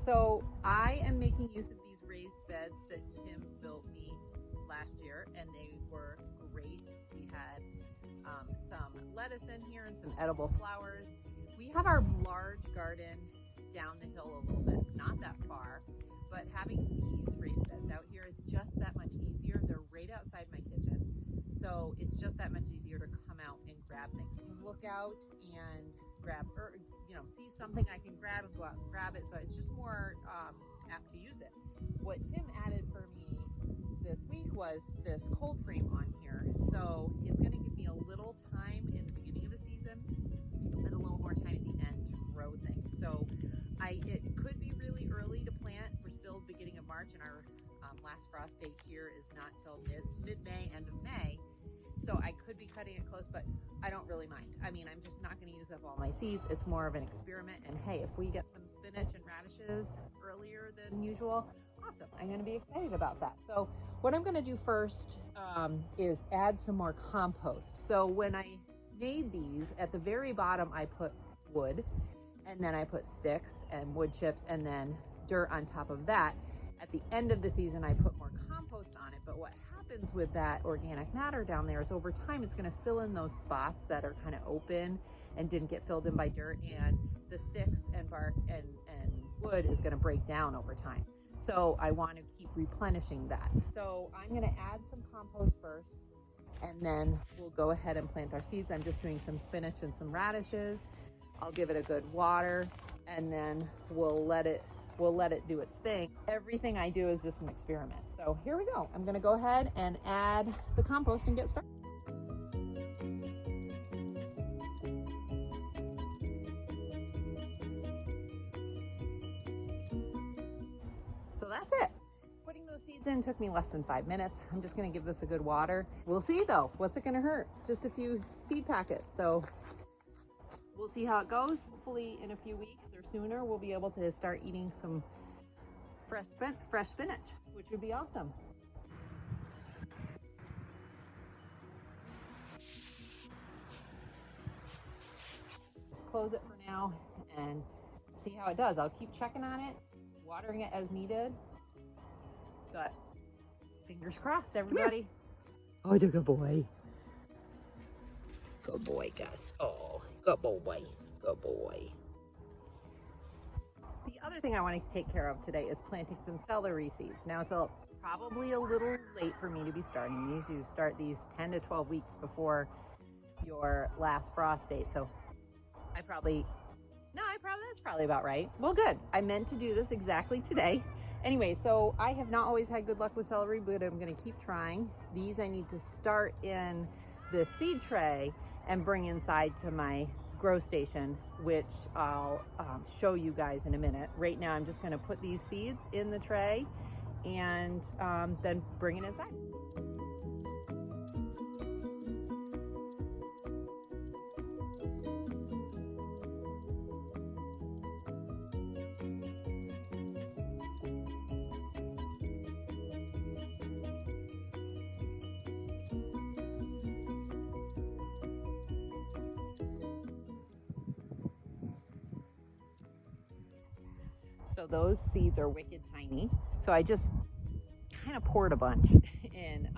So I am making use of these raised beds that Tim built me last year, and they were great. We had some lettuce in here and some edible flowers. We have our large garden down the hill a little bit. It's not that far, but having these raised beds out here is just that much easier. They're right outside my kitchen, so it's just that much easier to come out and grab things. You can look out and grab, or see something I can grab and go out and grab it. So it's just more apt to use it. What Tim added for me this week was this cold frame on here. So it's going to give me a little time in the beginning of the season and a little more time at the end to grow things. So it could be really early to plant. We're still beginning of March, and our last frost date here is not till mid-May, end of May. So I could be cutting it close, but I don't really mind. I mean, I'm just not going to use up all my seeds. It's more of an experiment. And hey, if we get some spinach and radishes earlier than usual, awesome. I'm going to be excited about that. So what I'm going to do first is add some more compost. So when I made these, at the very bottom, I put wood, and then I put sticks and wood chips and then dirt on top of that. At the end of the season, I put more compost on it. But what happens with that organic matter down there is over time, it's going to fill in those spots that are kind of open and didn't get filled in by dirt, and the sticks and bark and wood is going to break down over time. So I want to keep replenishing that. So I'm going to add some compost first, and then we'll go ahead and plant our seeds. I'm just doing some spinach and some radishes. I'll give it a good water, and then we'll let it do its thing. Everything I do is just an experiment. So here we go. I'm gonna go ahead and add the compost and get started. So that's it. Putting those seeds in took me less than 5 minutes. I'm just gonna give this a good water. We'll see though. What's it gonna hurt? Just a few seed packets. So we'll see how it goes. Hopefully in a few weeks or sooner, we'll be able to start eating some fresh spinach, which would be awesome. Just close it for now and see how it does. I'll keep checking on it, watering it as needed. But fingers crossed, everybody. Oh, you're a good boy. Good boy, Gus. Oh, good boy. Good boy. The other thing I want to take care of today is planting some celery seeds. Now it's probably a little late for me to be starting these. You start these 10 to 12 weeks before your last frost date. So that's probably about right. Well, good. I meant to do this exactly today. Anyway, so I have not always had good luck with celery, but I'm going to keep trying. These I need to start in the seed tray and bring inside to my grow station, which I'll show you guys in a minute. Right now, I'm just going to put these seeds in the tray and then bring it inside. So those seeds are wicked tiny. So I just kind of poured a bunch in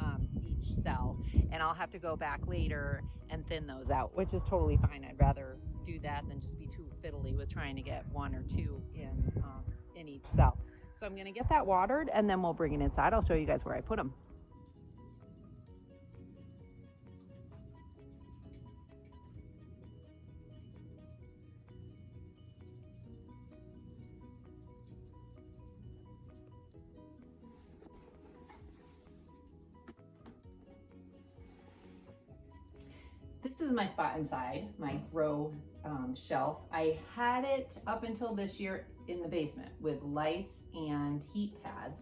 each cell, and I'll have to go back later and thin those out, which is totally fine. I'd rather do that than just be too fiddly with trying to get one or two in each cell. So I'm going to get that watered, and then we'll bring it inside. I'll show you guys where I put them. This is my spot inside, my grow shelf. I had it up until this year in the basement with lights and heat pads.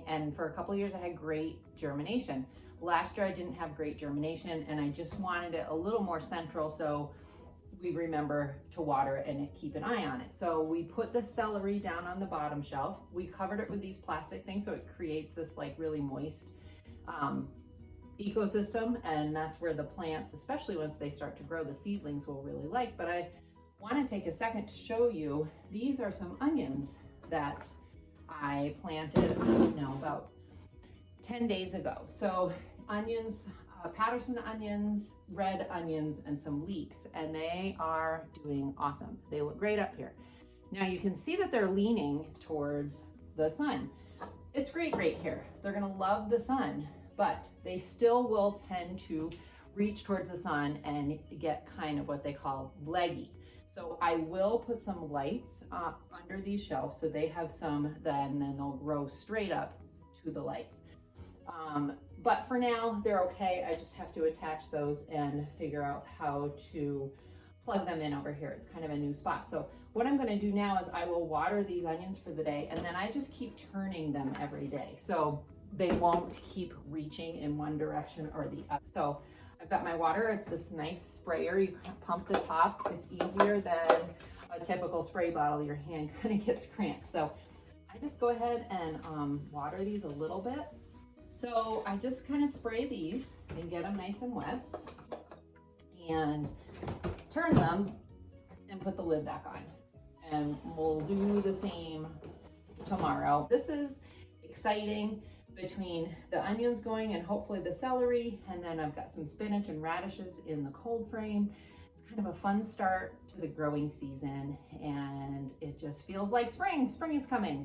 And for a couple of years I had great germination. Last year I didn't have great germination, and I just wanted it a little more central so we remember to water it and keep an eye on it. So we put the celery down on the bottom shelf. We covered it with these plastic things so it creates this like really moist ecosystem, and that's where the plants, especially once they start to grow, the seedlings will really like. But I want to take a second to show you, these are some onions that I planted about 10 days ago. So onions, Patterson onions, red onions, and some leeks, and they are doing awesome. They look great up here. Now you can see that they're leaning towards the sun. It's great right here. They're gonna love the sun, but they still will tend to reach towards the sun and get kind of what they call leggy. So I will put some lights under these shelves so they have some, then they'll grow straight up to the lights. But for now, they're okay. I just have to attach those and figure out how to plug them in over here. It's kind of a new spot. So what I'm gonna do now is I will water these onions for the day, and then I just keep turning them every day. So they won't keep reaching in one direction or the other. So I've got my water. It's this nice sprayer. You pump the top. It's easier than a typical spray bottle. Your hand kind of gets cramped. So I just go ahead and water these a little bit. So I just kind of spray these and get them nice and wet and turn them and put the lid back on. And we'll do the same tomorrow. This is exciting between the onions going and hopefully the celery. And then I've got some spinach and radishes in the cold frame. It's kind of a fun start to the growing season, and it just feels like spring. Spring is coming.